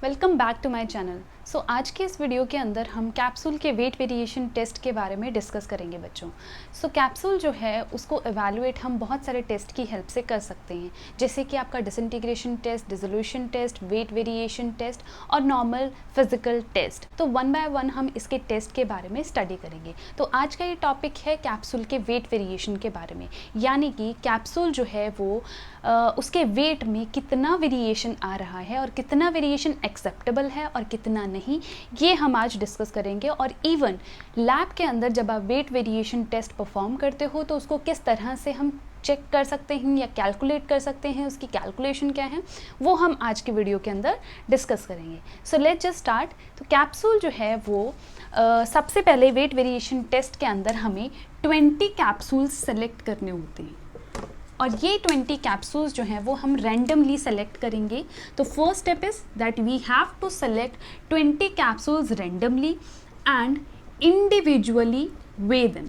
Welcome back to my channel. So आज के इस वीडियो के अंदर हम कैप्सूल के वेट वेरिएशन टेस्ट के बारे में डिस्कस करेंगे बच्चों। सो कैप्सूल जो है उसको एवेलुएट हम बहुत सारे टेस्ट की हेल्प से कर सकते हैं, जैसे कि आपका disintegration test, dissolution test, weight variation test और नॉर्मल फिजिकल टेस्ट। तो वन बाय वन हम इसके टेस्ट के बारे में स्टडी करेंगे। तो आज का ये टॉपिक है कैप्सूल के वेट वेरिएशन के बारे में, यानी कि कैप्सूल जो है वो उसके वेट में कितना वेरिएशन आ रहा है और कितना वेरिएशन एक्सेप्टेबल है और कितना नहीं, ये हम आज डिस्कस करेंगे। और इवन लैब के अंदर जब आप वेट वेरिएशन टेस्ट परफॉर्म करते हो तो उसको किस तरह से हम चेक कर सकते हैं या कैलकुलेट कर सकते हैं, उसकी कैलकुलेशन क्या है, वो हम आज के वीडियो के अंदर डिस्कस करेंगे। So let's just start. तो कैप्सूल जो है वो सबसे पहले वेट वेरिएशन टेस्ट के अंदर हमें 20 कैप्सूल्स सेलेक्ट करने होते हैं और ये 20 कैप्सूल्स जो हैं वो हम रैंडमली सेलेक्ट करेंगे। तो first step is that we have to select 20 capsules randomly and individually weigh them.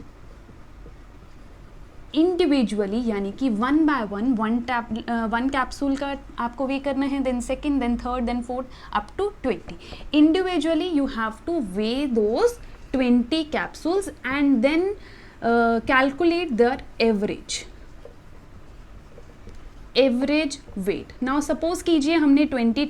Individually यानी कि वन बाय वन कैप्सूल का आपको वे करना है, then second, then third, then fourth, up to 20। Individually you have to weigh those 20 capsules and then calculate their average weight. Now suppose कीजिए हमने 20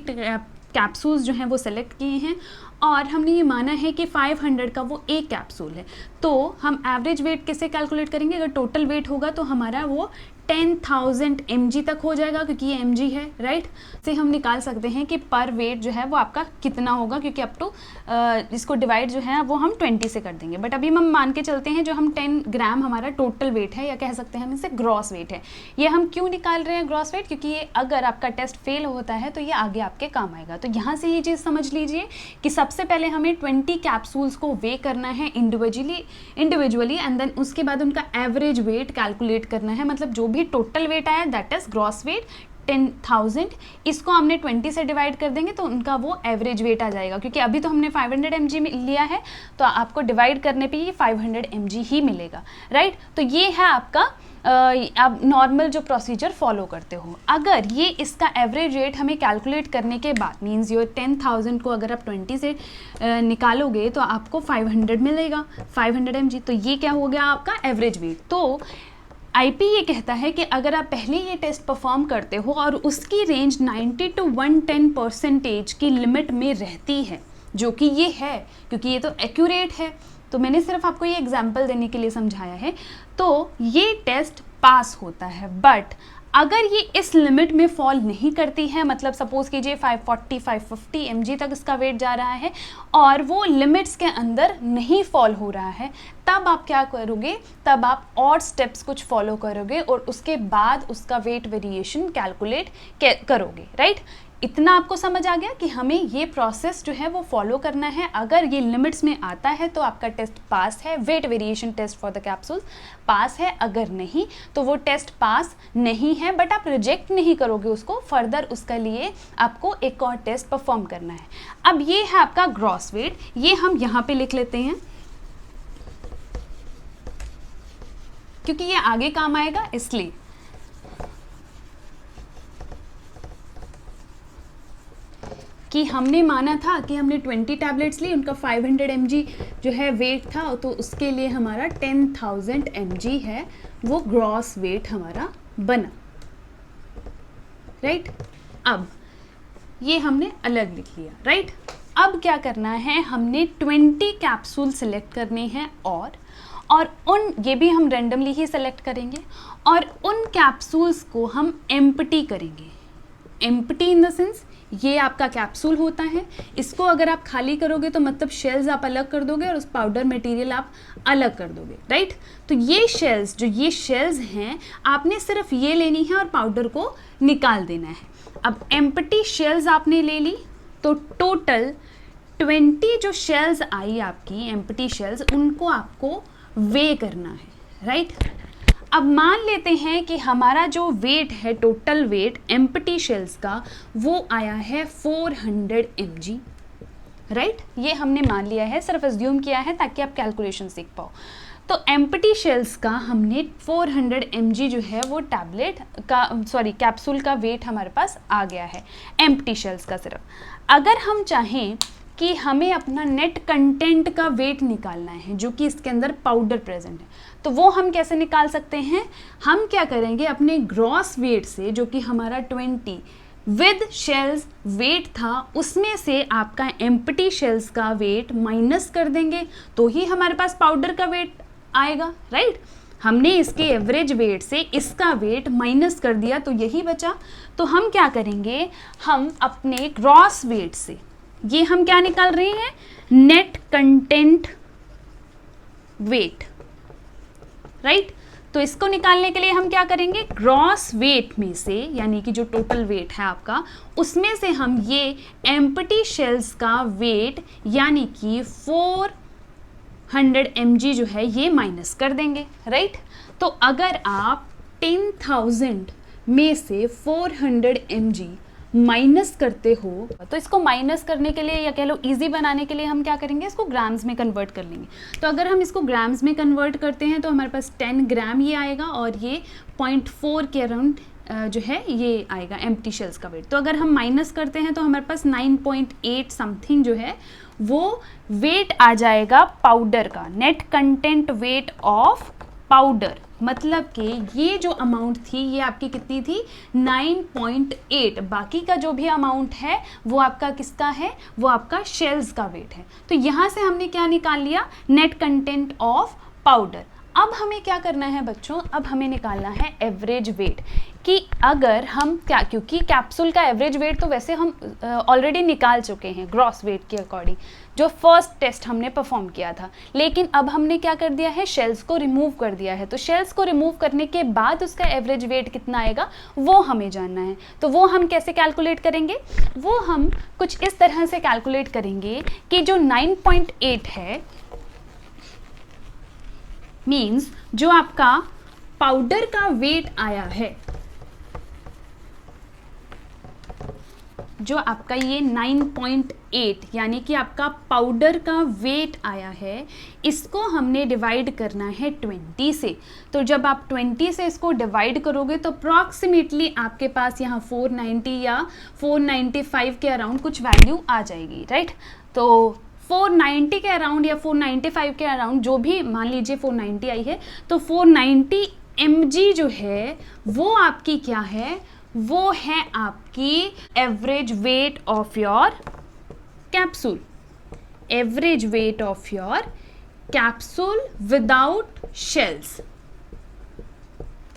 capsules जो हैं वो सेलेक्ट किए हैं और हमने ये माना है कि 500 का वो एक कैप्सूल है, तो हम एवरेज वेट कैसे कैलकुलेट करेंगे? अगर टोटल वेट होगा तो हमारा वो 10,000 mg तक हो जाएगा, क्योंकि ये mg है, राइट। से हम निकाल सकते हैं कि पर वेट जो है वो आपका कितना होगा, क्योंकि अप टू इसको डिवाइड जो है वो हम 20 से कर देंगे। बट अभी हम मान के चलते हैं जो हम 10 ग्राम हमारा टोटल वेट है, या कह सकते हैं हम इसे ग्रॉस वेट है। ये हम क्यों निकाल रहे हैं ग्रॉस वेट? क्योंकि ये अगर आपका टेस्ट फेल होता है तो ये आगे आपके काम आएगा। तो यहाँ से ये चीज़ समझ लीजिए कि सबसे पहले हमें 20 कैप्सूल्स को वे करना है इंडिविजुअली एंड देन उसके बाद उनका एवरेज वेट कैलकुलेट करना है। मतलब जो भी टोटल वेट आया दैट इज ग्रॉस वेट 10,000, इसको हमने 20 से डिवाइड कर देंगे तो उनका वो एवरेज वेट आ जाएगा। क्योंकि अभी तो हमने 500 mg लिया है तो आपको डिवाइड करने पे ये 500 mg ही मिलेगा, राइट। तो ये है आपका आप नॉर्मल जो प्रोसीजर फॉलो करते हो। अगर ये इसका एवरेज रेट हमें कैलकुलेट करने के बाद मीन्स योर 10,000 को अगर आप 20 से निकालोगे तो आपको 500 मिलेगा, 500 mg। तो ये क्या हो गया आपका एवरेज वेट। तो आईपी ये कहता है कि अगर आप पहले ये टेस्ट परफॉर्म करते हो और उसकी रेंज 90 to 110% की लिमिट में रहती है, जो कि ये है क्योंकि ये तो एक्यूरेट है, तो मैंने सिर्फ आपको ये एग्जांपल देने के लिए समझाया है, तो ये टेस्ट पास होता है। बट अगर ये इस लिमिट में फॉल नहीं करती है, मतलब सपोज कीजिए 540-550 mg तक इसका वेट जा रहा है और वो लिमिट्स के अंदर नहीं फॉल हो रहा है, तब आप क्या करोगे? तब आप और स्टेप्स कुछ फॉलो करोगे और उसके बाद उसका वेट वेरिएशन कैलकुलेट करोगे, राइट। इतना आपको समझ आ गया कि हमें ये प्रोसेस जो है वो फॉलो करना है। अगर ये लिमिट्स में आता है तो आपका टेस्ट पास है, weight variation test for the capsules pass है। अगर नहीं तो वो टेस्ट पास नहीं है, बट आप रिजेक्ट नहीं करोगे उसको, फर्दर उसके लिए आपको एक और टेस्ट परफॉर्म करना है। अब ये है आपका ग्रॉस वेट, ये हम यहाँ पे लिख लेते हैं क्योंकि ये आगे काम आएगा इसलिए। कि हमने माना था कि हमने 20 टैबलेट्स ली, उनका 500 mg जो है वेट था, तो उसके लिए हमारा 10,000 mg है वो ग्रॉस वेट हमारा बना, राइट। अब ये हमने अलग लिख लिया, राइट। अब क्या करना है? हमने 20 कैप्सूल सेलेक्ट करने हैं और उन ये भी हम रैंडमली ही सेलेक्ट करेंगे और उन कैप्सूल्स को हम एम्प्टी करेंगे। एम्प्टी इन द सेंस ये आपका कैप्सूल होता है, इसको अगर आप खाली करोगे तो मतलब शेल्स आप अलग कर दोगे और उस पाउडर मटेरियल आप अलग कर दोगे, राइट। तो ये शेल्स हैं, आपने सिर्फ ये लेनी है और पाउडर को निकाल देना है। अब एम्प्टी शेल्स आपने ले ली तो टोटल 20 जो शेल्स आई आपकी एम्प्टी शेल्स, उनको आपको वे करना है, राइट। अब मान लेते हैं कि हमारा जो वेट है, टोटल वेट एम्प्टी शेल्स का, वो आया है 400 mg, राइट। ये हमने मान लिया है, सिर्फ एज्यूम किया है ताकि आप कैलकुलेशन सीख पाओ। तो एम्प्टी शेल्स का हमने 400 mg जो है वो टैबलेट का कैप्सूल का वेट हमारे पास आ गया है एम्प्टी शेल्स का सिर्फ। अगर हम चाहें कि हमें अपना नेट कंटेंट का वेट निकालना है जो कि इसके अंदर पाउडर प्रेजेंट है, तो वो हम कैसे निकाल सकते हैं? हम क्या करेंगे, अपने ग्रॉस वेट से जो कि हमारा 20 विद शेल्स वेट था उसमें से आपका एम्प्टी शेल्स का वेट माइनस कर देंगे तो ही हमारे पास पाउडर का वेट आएगा, राइट? हमने इसके एवरेज वेट से इसका वेट माइनस कर दिया तो यही बचा। तो हम क्या करेंगे, हम अपने ग्रॉस वेट से ये हम क्या निकाल रहे हैं, नेट कंटेंट वेट, राइट? तो इसको निकालने के लिए हम क्या करेंगे, ग्रॉस वेट में से यानी कि जो टोटल वेट है आपका उसमें से हम ये एम्प्टी शेल्स का वेट यानी कि 400 mg जो है ये माइनस कर देंगे, राइट? तो अगर आप 10,000 में से 400 mg माइनस करते हो तो इसको माइनस करने के लिए या कह लो इजी बनाने के लिए हम क्या करेंगे, इसको ग्राम्स में कन्वर्ट कर लेंगे। तो अगर हम इसको ग्राम्स में कन्वर्ट करते हैं तो हमारे पास 10 ग्राम ये आएगा और ये 0.4 के अराउंड जो है ये आएगा एम्प्टी शेल्स का वेट। तो अगर हम माइनस करते हैं तो हमारे पास 9.8 समथिंग जो है वो वेट आ जाएगा पाउडर का, net content weight of powder. मतलब कि ये जो अमाउंट थी ये आपकी कितनी थी, 9.8। बाकी का जो भी अमाउंट है वो आपका किसका है, वो आपका शेल्स का वेट है। तो यहाँ से हमने क्या निकाल लिया, नेट कंटेंट ऑफ पाउडर। अब हमें क्या करना है बच्चों, अब हमें निकालना है एवरेज वेट कि अगर हम क्या, क्योंकि कैप्सूल का एवरेज वेट तो वैसे हम ऑलरेडी निकाल चुके हैं ग्रॉस वेट के अकॉर्डिंग जो फर्स्ट टेस्ट हमने परफॉर्म किया था, लेकिन अब हमने क्या कर दिया है, शेल्स को रिमूव कर दिया है। तो शेल्स को रिमूव करने के बाद उसका एवरेज वेट कितना आएगा वो हमें जानना है। तो वो हम कैसे कैलकुलेट करेंगे, वो हम कुछ इस तरह से कैलकुलेट करेंगे कि जो 9.8 है मीन्स जो आपका पाउडर का वेट आया है, जो आपका ये 9.8 यानी कि आपका पाउडर का वेट आया है, इसको हमने डिवाइड करना है 20 से। तो जब आप 20 से इसको डिवाइड करोगे तो अप्रॉक्सीमेटली आपके पास यहाँ 490 या 495 के अराउंड कुछ वैल्यू आ जाएगी, राइट? तो 490 के अराउंड या 495 के अराउंड जो भी, मान लीजिए 490 आई है, तो 490 mg जो है वो आपकी क्या है, वो है आपकी average weight of your capsule, average weight of your capsule without shells,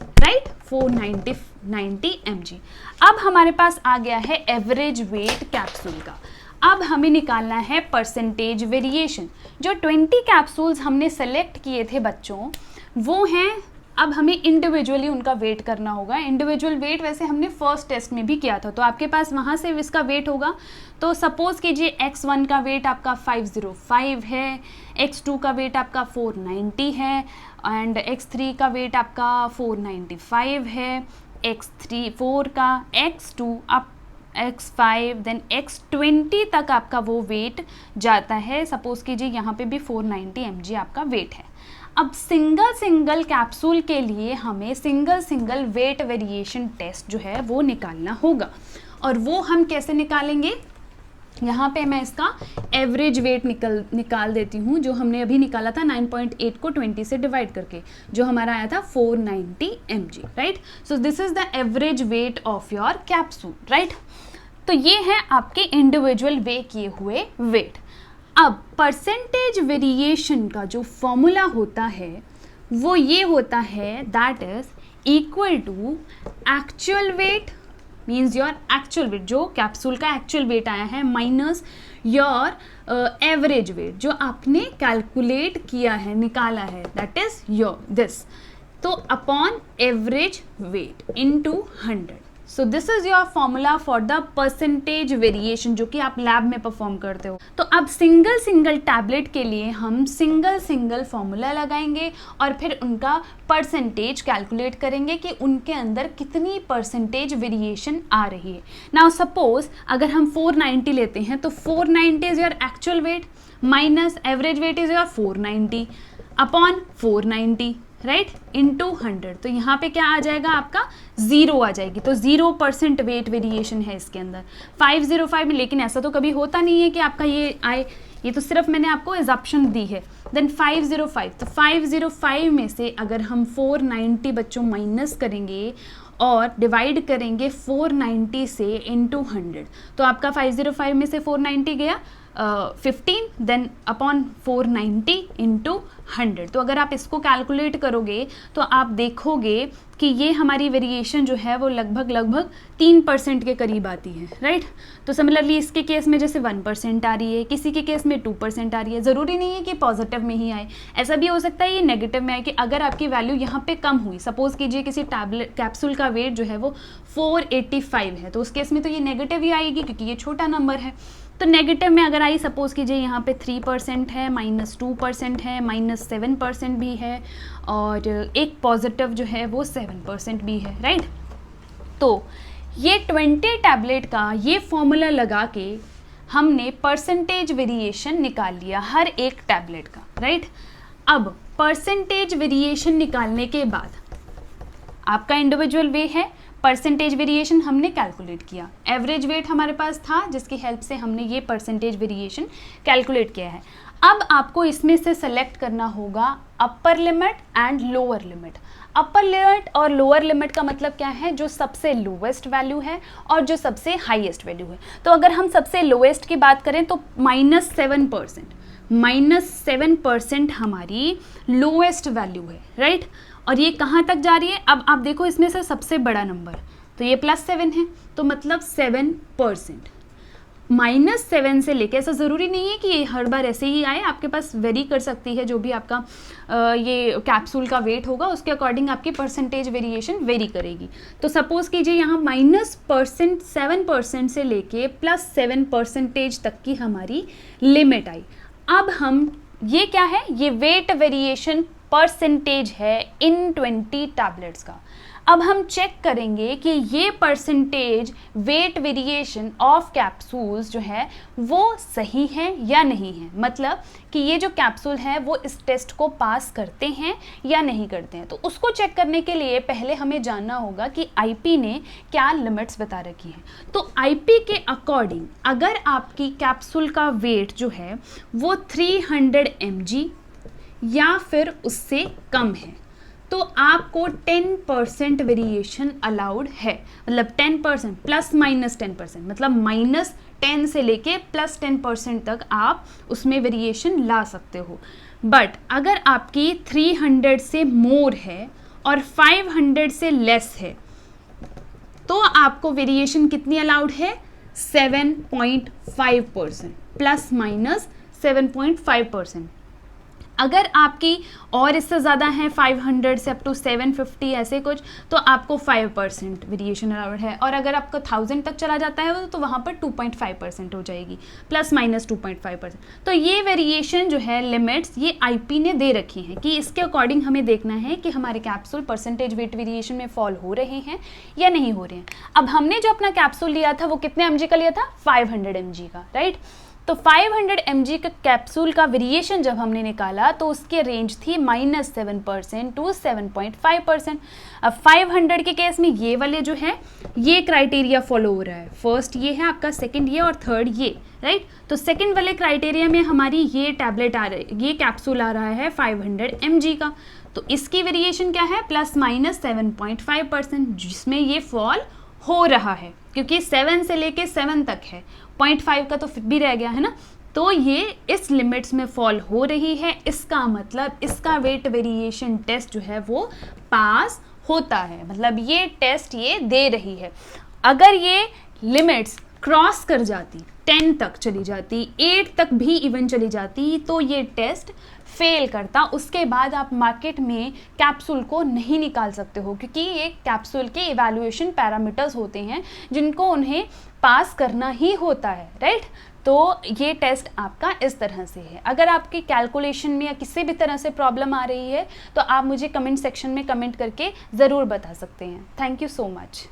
right? 490 mg। अब हमारे पास आ गया है एवरेज वेट कैप्सूल का। अब हमें निकालना है परसेंटेज वेरिएशन। जो 20 कैप्सूल्स हमने सेलेक्ट किए थे बच्चों वो हैं, अब हमें इंडिविजुअली उनका वेट करना होगा। इंडिविजुअल वेट वैसे हमने फर्स्ट टेस्ट में भी किया था, तो आपके पास वहाँ से इसका वेट होगा। तो सपोज़ कीजिए x1 का वेट आपका 505 है, x2 का वेट आपका 490 है एंड x3 का वेट आपका 495 है, x4 का, x2 up x5 then x20 तक आपका वो वेट जाता है। सपोज़ कीजिए यहाँ पे भी 490 mg आपका वेट है। अब सिंगल कैप्सूल के लिए हमें सिंगल वेट वेरिएशन टेस्ट जो है वो निकालना होगा, और वो हम कैसे निकालेंगे, यहाँ पे मैं इसका एवरेज वेट निकाल देती हूँ। जो हमने अभी निकाला था 9.8 को 20 से डिवाइड करके, जो हमारा आया था 490 mg, right? So this is the average weight of your capsule, right? तो ये है आपके इंडिविजुअल वे किए हुए वेट। अब परसेंटेज वेरिएशन का जो फॉर्मूला होता है वो ये होता है, that is equal to actual weight, means your actual weight, जो कैप्सूल का एक्चुअल वेट आया है, माइनस योर एवरेज वेट जो आपने कैलकुलेट किया है, निकाला है, दैट इज योर दिस, तो upon average weight into 100। So this is your formula for the percentage variation जो कि आप लैब में परफॉर्म करते हो। तो अब सिंगल टैबलेट के लिए हम सिंगल फॉर्मूला लगाएंगे और फिर उनका परसेंटेज कैलकुलेट करेंगे कि उनके अंदर कितनी परसेंटेज वेरिएशन आ रही है। नाउ सपोज अगर हम 490 लेते हैं तो 490 is your actual wait minus average weight is your 490। Upon 490, right, into 100। तो यहाँ पे क्या आ जाएगा आपका 0 आ जाएगी, तो 0% वेट वेरिएशन है इसके अंदर 505 में। लेकिन ऐसा तो कभी होता नहीं है कि आपका ये आए, ये तो सिर्फ मैंने आपको एजम्पशन दी है। देन 505, तो 505 में से अगर हम 490 बच्चों माइनस करेंगे और डिवाइड करेंगे 490 से इंटू 100, तो आपका 505 में से 490 गया 15, देन अपॉन 490 इंटू 100। तो अगर आप इसको कैलकुलेट करोगे तो आप देखोगे कि ये हमारी वेरिएशन जो है वो लगभग 3% के करीब आती है, राइट। तो सिमिलरली इसके केस में जैसे 1% आ रही है, किसी के केस में 2% आ रही है। ज़रूरी नहीं है कि पॉजिटिव में ही आए, ऐसा भी हो सकता है ये नेगेटिव में आए कि अगर आपकी वैल्यू यहाँ पे कम हुई, सपोज़ कीजिए किसी टैबलेट कैप्सूल का वेट जो है वो 485 है, तो उस केस में तो ये नेगेटिव ही आएगी क्योंकि ये छोटा नंबर है। तो नेगेटिव में अगर आई, सपोज़ कीजिए यहाँ पे 3% है, -2% है, -7% भी है, और एक पॉजिटिव जो है वो 7% भी है, राइट। तो ये 20 टैबलेट का ये फॉर्मूला लगा के हमने परसेंटेज वेरिएशन निकाल लिया हर एक टैबलेट का, राइट। अब परसेंटेज वेरिएशन निकालने के बाद आपका इंडिविजुअल वे है, परसेंटेज वेरिएशन हमने कैलकुलेट किया, एवरेज वेट हमारे पास था जिसकी हेल्प से हमने ये परसेंटेज वेरिएशन कैलकुलेट किया है। अब आपको इसमें से सेलेक्ट करना होगा upper limit and lower limit. Upper limit और लोअर लिमिट का मतलब क्या है, जो सबसे लोवेस्ट वैल्यू है और जो सबसे हाईएस्ट वैल्यू है। तो अगर हम सबसे लोवेस्ट की बात करें तो -7% हमारी लोवेस्ट वैल्यू है, राइट। और ये कहाँ तक जा रही है, अब आप देखो इसमें से सबसे बड़ा नंबर तो ये +7 है, तो मतलब 7%। -7 से लेके, ऐसा ज़रूरी नहीं है कि ये हर बार ऐसे ही आए, आपके पास वेरी कर सकती है, जो भी आपका ये कैप्सूल का वेट होगा उसके अकॉर्डिंग आपकी परसेंटेज वेरिएशन वेरी करेगी। तो सपोज़ कीजिए यहाँ -7% से लेके +7% तक की हमारी लिमिट आई। अब हम, ये क्या है, ये वेट वेरिएशन परसेंटेज है इन 20 टैबलेट्स का। अब हम चेक करेंगे कि ये percentage wait variation of capsules जो है वो सही है या नहीं है, मतलब कि ये जो कैप्सूल है वो इस टेस्ट को पास करते हैं या नहीं करते हैं। तो उसको चेक करने के लिए पहले हमें जानना होगा कि आईपी ने क्या लिमिट्स बता रखी हैं। तो आईपी के अकॉर्डिंग अगर आपकी कैप्सूल का वेट जो है वो 300 mg या फिर उससे कम है तो आपको 10% वेरिएशन अलाउड है, मतलब 10% ±10%, मतलब -10 से लेके +10% तक आप उसमें वेरिएशन ला सकते हो। बट अगर आपकी 300 से मोर है और 500 से लेस है तो आपको वेरिएशन कितनी अलाउड है, 7.5%, ±7.5%। अगर आपकी और इससे ज़्यादा है 500 से अप टू 750 ऐसे कुछ, तो आपको 5% वेरिएशन अलाउड है। और अगर आपका 1000 तक चला जाता है तो वहाँ पर 2.5% हो जाएगी, ±2.5%। तो ये वेरिएशन जो है लिमिट्स ये आईपी ने दे रखी हैं कि इसके अकॉर्डिंग हमें देखना है कि हमारे कैप्सूल परसेंटेज वेट वेरिएशन में फॉल हो रहे हैं या नहीं हो रहे हैं। अब हमने जो अपना कैप्सूल लिया था वो कितने mg का लिया था, 500 mg का, राइट। तो 500 mg का कैप्सूल का वेरिएशन जब हमने निकाला तो उसकी रेंज थी -7% टू 7.5%। अब 500 के केस में ये वाले जो है ये क्राइटेरिया फॉलो हो रहा है, फर्स्ट ये है आपका, सेकंड ये और थर्ड ये, राइट। तो सेकंड वाले क्राइटेरिया में हमारी ये टैबलेट आ रही है, ये कैप्सूल आ रहा है 500 mg का, तो इसकी वेरिएशन क्या है, ±7.5%, जिसमें ये फॉल हो रहा है क्योंकि 7 से लेके 7 तक है, 0.5 का तो फिर भी रह गया है ना। तो ये इस लिमिट्स में फॉल हो रही है, इसका मतलब इसका वेट वेरिएशन टेस्ट जो है वो पास होता है, मतलब ये टेस्ट ये दे रही है। अगर ये लिमिट्स क्रॉस कर जाती, 10 तक चली जाती, 8 तक भी इवन चली जाती, तो ये टेस्ट फेल करता। उसके बाद आप मार्केट में कैप्सूल को नहीं निकाल सकते हो क्योंकि ये कैप्सूल के इवैल्यूएशन पैरामीटर्स होते हैं जिनको उन्हें पास करना ही होता है, राइट। तो ये टेस्ट आपका इस तरह से है। अगर आपकी कैलकुलेशन में या किसी भी तरह से प्रॉब्लम आ रही है तो आप मुझे कमेंट सेक्शन में कमेंट करके ज़रूर बता सकते हैं। Thank you so much.